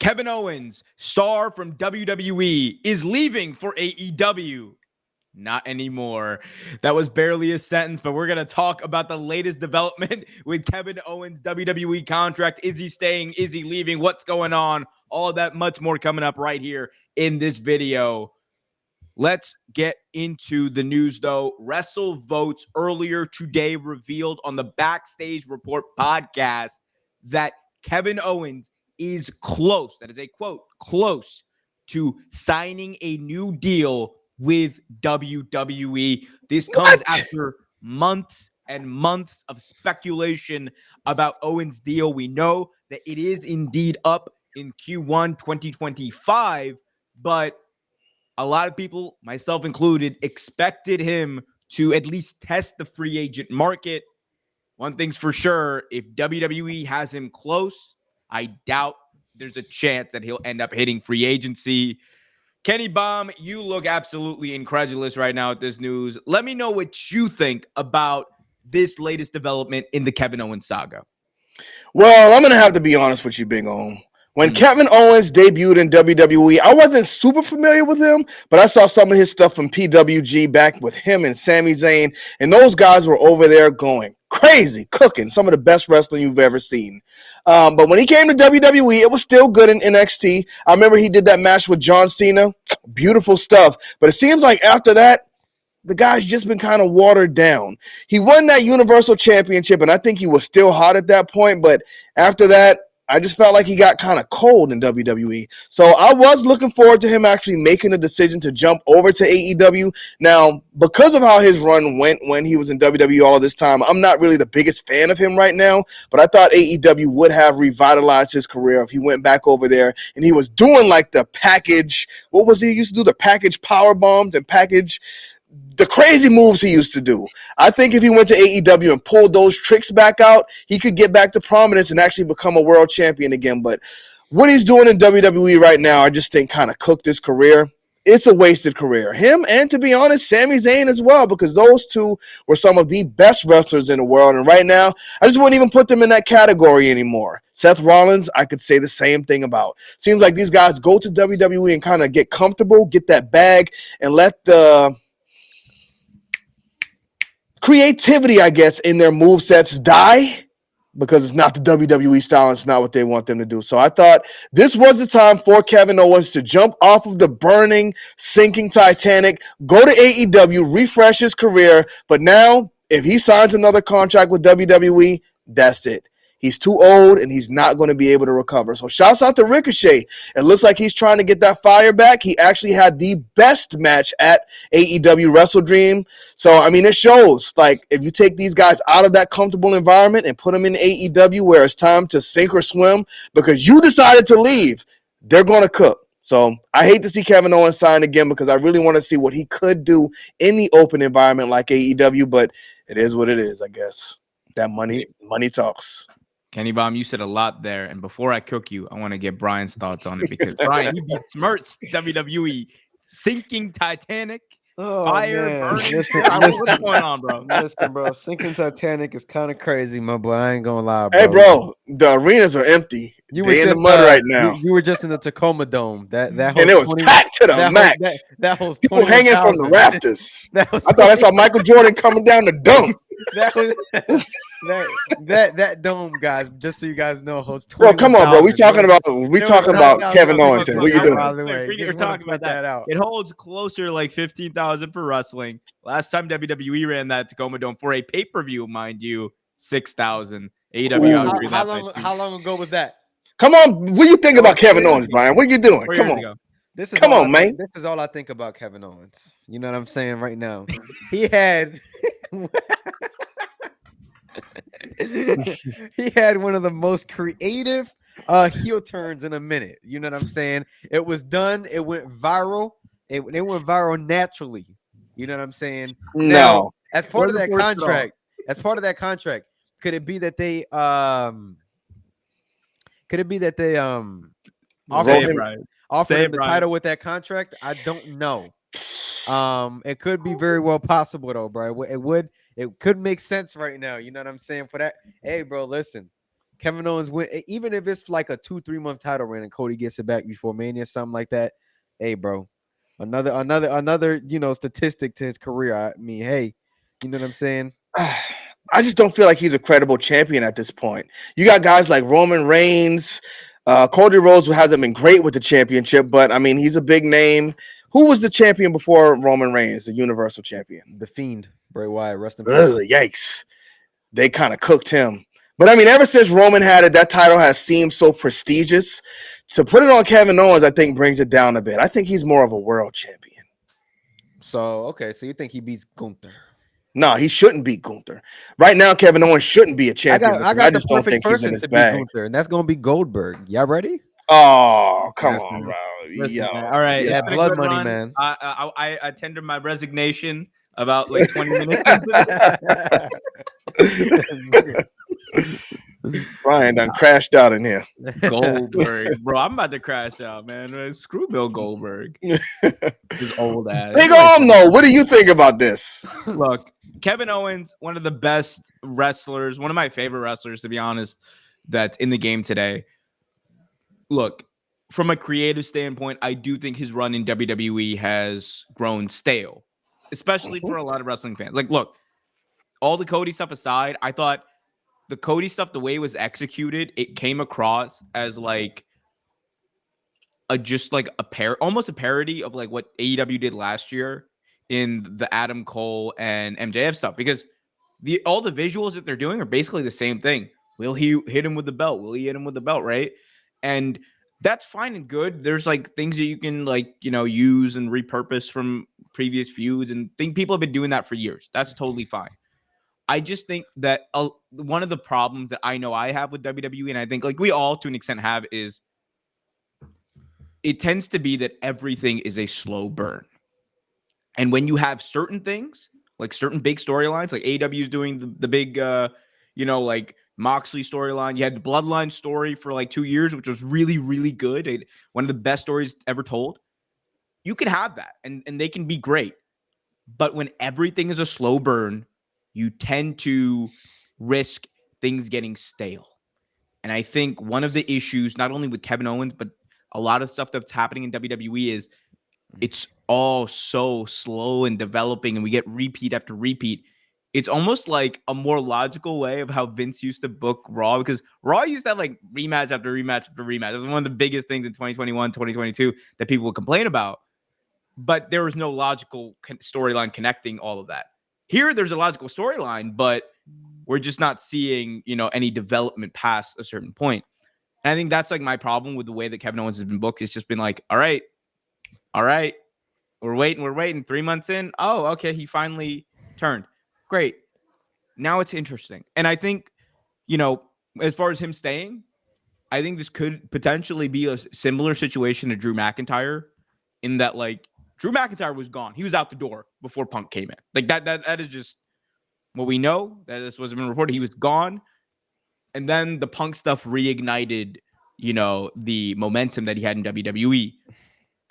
Kevin Owens, star from WWE, is leaving for AEW. Not anymore. That was barely a sentence, but we're going to talk about the latest development with Kevin Owens' WWE contract. Is he staying? Is he leaving? What's going on? All that much more coming up right here in this video. Let's get into the news, though. WrestleVotes earlier today revealed on the Backstage Report podcast that Kevin Owens is close. That is a quote, close to signing a new deal with WWE. This comes after months and months of speculation about Owens' deal. We know that it is indeed up in Q1 2025, but a lot of people, myself included, expected him to at least test the free agent market. One thing's for sure, if WWE has him close, I doubt there's a chance that he'll end up hitting free agency. Kenny Baum, you look absolutely incredulous right now at this news. Let me know what you think about this latest development in the Kevin Owens saga. Well, I'm going to have to be honest with you, Big O. When Kevin Owens debuted in WWE, I wasn't super familiar with him, but I saw some of his stuff from PWG back with him and Sami Zayn, and those guys were over there going crazy, cooking, some of the best wrestling you've ever seen. But when he came to WWE, it was still good in NXT. I remember he did that match with John Cena. Beautiful stuff. But it seems like after that, the guy's just been kind of watered down. He won that Universal Championship, and I think he was still hot at that point. But after that, I just felt like he got kind of cold in WWE. So I was looking forward to him actually making a decision to jump over to AEW. Now, because of how his run went when he was in WWE all this time, I'm not really the biggest fan of him right now. But I thought AEW would have revitalized his career if he went back over there and he was doing like the package. What was he used to do? The package power bombs and package. The crazy moves he used to do. I think if he went to AEW and pulled those tricks back out, he could get back to prominence and actually become a world champion again. But what he's doing in WWE right now, I just think kind of cooked his career. It's a wasted career. Him and, to be honest, Sami Zayn as well, because those two were some of the best wrestlers in the world. And right now, I just wouldn't even put them in that category anymore. Seth Rollins, I could say the same thing about. Seems like these guys go to WWE and kind of get comfortable, get that bag, and let the creativity, I guess, in their movesets die because it's not the WWE style. It's not what they want them to do. So I thought this was the time for Kevin Owens to jump off of the burning, sinking Titanic, go to AEW, refresh his career. But now, if he signs another contract with WWE, that's it. He's too old, and he's not going to be able to recover. So shouts out to Ricochet. It looks like he's trying to get that fire back. He actually had the best match at AEW Wrestle Dream. So, I mean, it shows. Like, if you take these guys out of that comfortable environment and put them in AEW where it's time to sink or swim because you decided to leave, they're going to cook. So I hate to see Kevin Owens sign again because I really want to see what he could do in the open environment like AEW, but it is what it is, I guess. That money talks. Kenny Baum, you said a lot there. And before I cook you, I want to get Brian's thoughts on it because, Brian, you besmirched WWE sinking Titanic, fire, burning. What's going on, bro? Listen, bro, sinking Titanic is kind of crazy, my boy. I ain't going to lie, bro. Hey, bro, the arenas are empty. They're in the mud right now. You were just in the Tacoma Dome. That and it was packed to the max. That was people hanging from the rafters. I thought I saw Michael Jordan coming down the dunk. That dome, guys. Just so you guys know, holds. Bro, come on, bro. We talking about Kevin Owens. What you doing? We're talking about that. It holds closer to like 15,000 for wrestling. Last time WWE ran that Tacoma Dome for a pay-per-view, mind you, 6,000. AEW. How long ago was that? Come on, what do you think about Kevin Owens, Brian? What are you doing? Come on. Come on, man. This is all I think about Kevin Owens. You know what I'm saying right now? He had he had one of the most creative heel turns in a minute. You know what I'm saying? It was done. It went viral. It went viral naturally. You know what I'm saying? No. Now, as part of that contract, could it be that they offered him the title with that contract? I don't know. It could be very well possible though, bro. It could make sense right now. You know what I'm saying? For that, hey, bro, listen. Kevin Owens win, even if it's like a 2-3 month title reign and Cody gets it back before Mania, something like that. Hey, bro, another statistic to his career. I mean, hey, you know what I'm saying? I just don't feel like he's a credible champion at this point. You got guys like Roman Reigns, Cody Rhodes, who hasn't been great with the championship, but I mean, he's a big name. Who was the champion before Roman Reigns, the Universal Champion? The Fiend, Bray Wyatt, rest in peace. Ugh, yikes. They kind of cooked him. But I mean, ever since Roman had it, that title has seemed so prestigious. To put it on Kevin Owens, I think brings it down a bit. I think he's more of a world champion. So, okay, so you think he beats Gunther? No, he shouldn't beat Gunther. Right now, Kevin Owens shouldn't be a champion. I got just the don't perfect think he's in person his to beat bag. Gunther, and that's gonna be Goldberg. Y'all ready? Oh, come Listen, on, bro. Listen, Yo. man. All right, Yeah, it's been a blood good money, run. man. I tendered my resignation about like 20 minutes into this. Brian done crashed out in here. Goldberg, bro, I'm about to crash out, man. Screw Bill Goldberg. His old ass. Big Om, though, what do you think about this? Look, Kevin Owens, one of the best wrestlers, one of my favorite wrestlers, to be honest, that's in the game today. Look, from a creative standpoint, I do think his run in WWE has grown stale, especially for a lot of wrestling fans. Like, look, all the Cody stuff aside, I thought the Cody stuff, the way it was executed, it came across as like almost a parody of like what AEW did last year in the Adam Cole and MJF stuff, because all the visuals that they're doing are basically the same thing. Will he hit him with the belt? Will he hit him with the belt? Right. And that's fine and good. There's like things that you can like, use and repurpose from previous feuds, and think people have been doing that for years. That's totally fine. I just think that one of the problems that I know I have with WWE, and I think like we all to an extent have, is it tends to be that everything is a slow burn. And when you have certain things, like certain big storylines, like AEW is doing the big, like Moxley storyline. You had the Bloodline story for like 2 years, which was really, really good. One of the best stories ever told. You can have that, and they can be great. But when everything is a slow burn, you tend to risk things getting stale. And I think one of the issues, not only with Kevin Owens, but a lot of stuff that's happening in WWE, is it's all so slow and developing, and we get repeat after repeat. It's almost like a more logical way of how Vince used to book Raw, because Raw used to have like rematch after rematch after rematch. It was one of the biggest things in 2021, 2022 that people would complain about. But there was no logical storyline connecting all of that. Here, there's a logical storyline, but we're just not seeing, any development past a certain point. And I think that's like my problem with the way that Kevin Owens has been booked. It's just been like, all right, we're waiting. 3 months in, oh, okay, he finally turned. Great. Now it's interesting. And I think, as far as him staying, I think this could potentially be a similar situation to Drew McIntyre, in that like Drew McIntyre was gone. He was out the door before Punk came in. Like that is just what we know. That this wasn't been reported. He was gone. And then the Punk stuff reignited, the momentum that he had in WWE.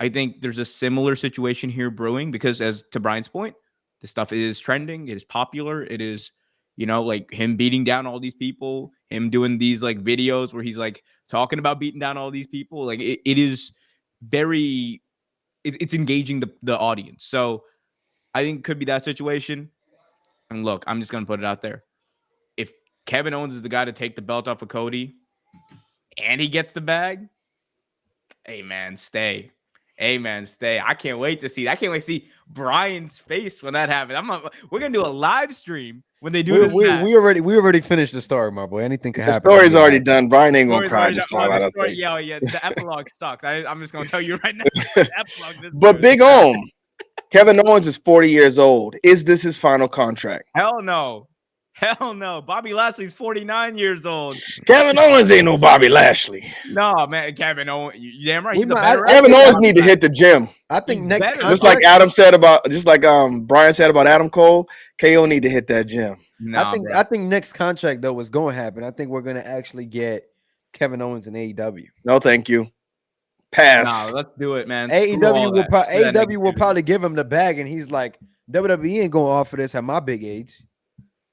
I think there's a similar situation here brewing, because as to Brian's point, the stuff is trending. It is popular. It is, like him beating down all these people, him doing these like videos where he's like talking about beating down all these people. Like it is very, it's engaging the audience. So I think it could be that situation. And look, I'm just going to put it out there. If Kevin Owens is the guy to take the belt off of Cody and he gets the bag, hey man, stay. Hey man, stay. I can't wait to see that. I can't wait to see Brian's face when that happens. We're gonna do a live stream when they do this. We already finished the story, my boy. Anything can The happen. story's already done. Brian ain't gonna cry this time. Yeah. The epilogue sucks. I'm just gonna tell you right now. The epilogue, but Big Om, Kevin Owens is 40 years old. Is this his final contract? Hell no. Bobby Lashley's 49 years old. Kevin Owens ain't no Bobby Lashley. No, man. Kevin Owens, you damn right. Kevin Owens need to hit the gym. I think next contract, just like Brian said about Adam Cole, KO need to hit that gym. No, I think next contract though is going to happen. I think we're going to actually get Kevin Owens in AEW. No, thank you. Pass. No, let's do it, man. AEW will probably give him the bag, and he's like, WWE ain't going to offer this at my big age.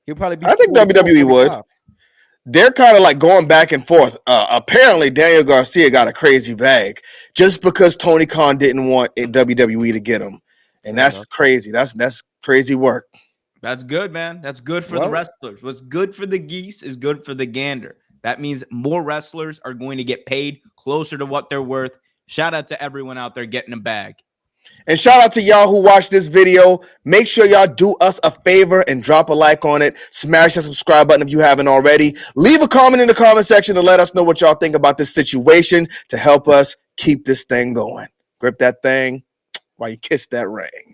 He'll probably be. I think WWE would. they're kind of like going back and forth. Apparently, Daniel Garcia got a crazy bag just because Tony Khan didn't want WWE to get him, and Fair that's enough. crazy. That's crazy work. That's good, man. That's good for the Well- wrestlers. What's good for the geese is good for the gander. That means more wrestlers are going to get paid closer to what they're worth. Shout out to everyone out there getting a bag. And shout out to y'all who watched this video. Make sure y'all do us a favor and drop a like on it. Smash that subscribe button if you haven't already. Leave a comment in the comment section to let us know what y'all think about this situation to help us keep this thing going. Grip that thing while you kiss that ring.